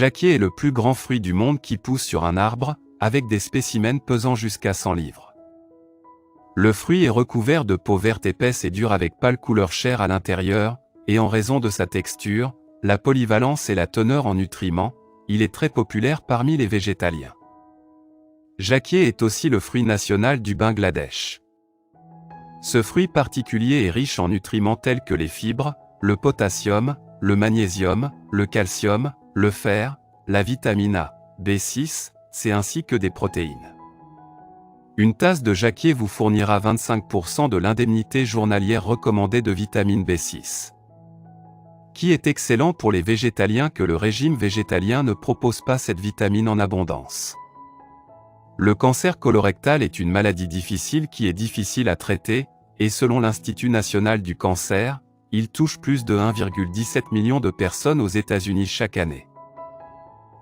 Jacquier est le plus grand fruit du monde qui pousse sur un arbre, avec des spécimens pesant jusqu'à 100 livres. Le fruit est recouvert de peau verte épaisse et dure avec pâle couleur chair à l'intérieur, et en raison de sa texture, la polyvalence et la teneur en nutriments, il est très populaire parmi les végétaliens. Jacquier est aussi le fruit national du Bangladesh. Ce fruit particulier est riche en nutriments tels que les fibres, le potassium, le magnésium, le calcium, le fer, la vitamine A, B6, C ainsi que des protéines. Une tasse de jacquier vous fournira 25% de l'indemnité journalière recommandée de vitamine B6. Qui est excellent pour les végétaliens que le régime végétalien ne propose pas cette vitamine en abondance. Le cancer colorectal est une maladie difficile qui est difficile à traiter, et selon l'Institut national du cancer, il touche plus de 1,17 million de personnes aux États-Unis chaque année.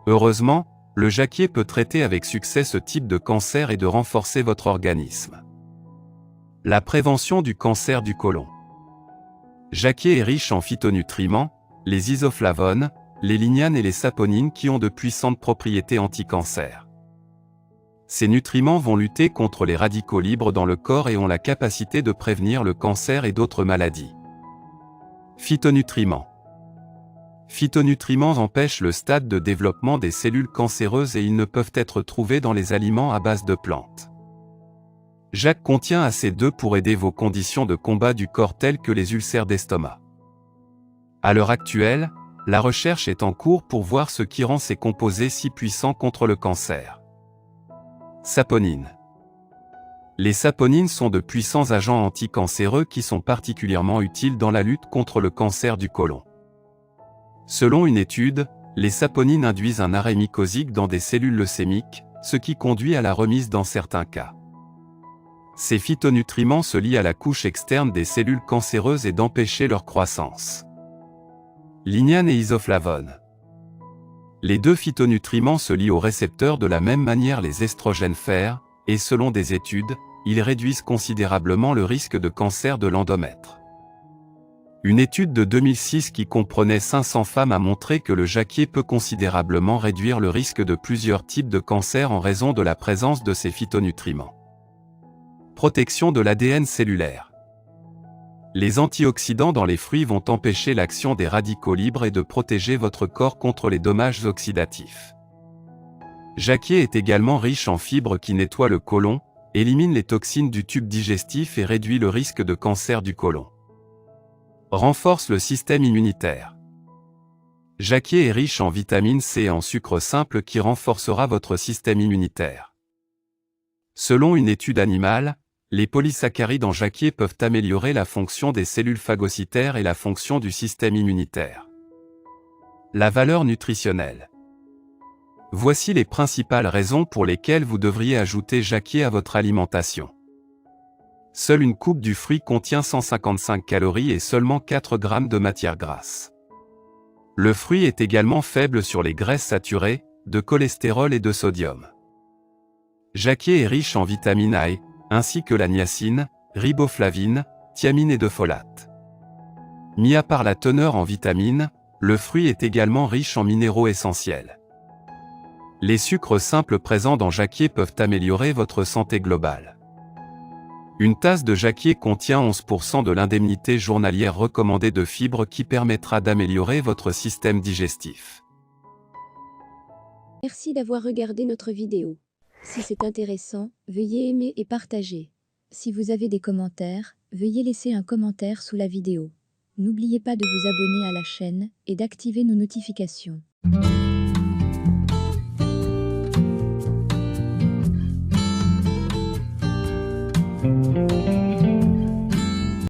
Heureusement, le jacquier peut traiter avec succès ce type de cancer et de renforcer votre organisme. La prévention du cancer du côlon. Jacquier est riche en phytonutriments, les isoflavones, les lignanes et les saponines qui ont de puissantes propriétés anti-cancer. Ces nutriments vont lutter contre les radicaux libres dans le corps et ont la capacité de prévenir le cancer et d'autres maladies. Phytonutriments. Phytonutriments empêchent le stade de développement des cellules cancéreuses et ils ne peuvent être trouvés dans les aliments à base de plantes. Jacquier contient assez d'eux pour aider vos conditions de combat du corps telles que les ulcères d'estomac. À l'heure actuelle, la recherche est en cours pour voir ce qui rend ces composés si puissants contre le cancer. Saponines. Les saponines sont de puissants agents anticancéreux qui sont particulièrement utiles dans la lutte contre le cancer du côlon. Selon une étude, les saponines induisent un arrêt mycosique dans des cellules leucémiques, ce qui conduit à la remise dans certains cas. Ces phytonutriments se lient à la couche externe des cellules cancéreuses et d'empêcher leur croissance. Lignanes et isoflavones. Les deux phytonutriments se lient aux récepteurs de la même manière les estrogènes fer, et selon des études, ils réduisent considérablement le risque de cancer de l'endomètre. Une étude de 2006 qui comprenait 500 femmes a montré que le jacquier peut considérablement réduire le risque de plusieurs types de cancers en raison de la présence de ces phytonutriments. Protection de l'ADN cellulaire. Les antioxydants dans les fruits vont empêcher l'action des radicaux libres et de protéger votre corps contre les dommages oxydatifs. Jacquier est également riche en fibres qui nettoient le côlon, élimine les toxines du tube digestif et réduit le risque de cancer du côlon. Renforce le système immunitaire. Jacquier est riche en vitamine C et en sucre simple qui renforcera votre système immunitaire. Selon une étude animale, les polysaccharides en jacquier peuvent améliorer la fonction des cellules phagocytaires et la fonction du système immunitaire. La valeur nutritionnelle. Voici les principales raisons pour lesquelles vous devriez ajouter jacquier à votre alimentation. Seule une coupe du fruit contient 155 calories et seulement 4 grammes de matière grasse. Le fruit est également faible sur les graisses saturées, de cholestérol et de sodium. Jacquier est riche en vitamine A, ainsi que la niacine, riboflavine, thiamine et de folate. Mis à part la teneur en vitamines, le fruit est également riche en minéraux essentiels. Les sucres simples présents dans jacquier peuvent améliorer votre santé globale. Une tasse de jacquier contient 11% de l'indemnité journalière recommandée de fibres qui permettra d'améliorer votre système digestif. Merci d'avoir regardé notre vidéo. Si c'est intéressant, veuillez aimer et partager. Si vous avez des commentaires, veuillez laisser un commentaire sous la vidéo. N'oubliez pas de vous abonner à la chaîne et d'activer nos notifications.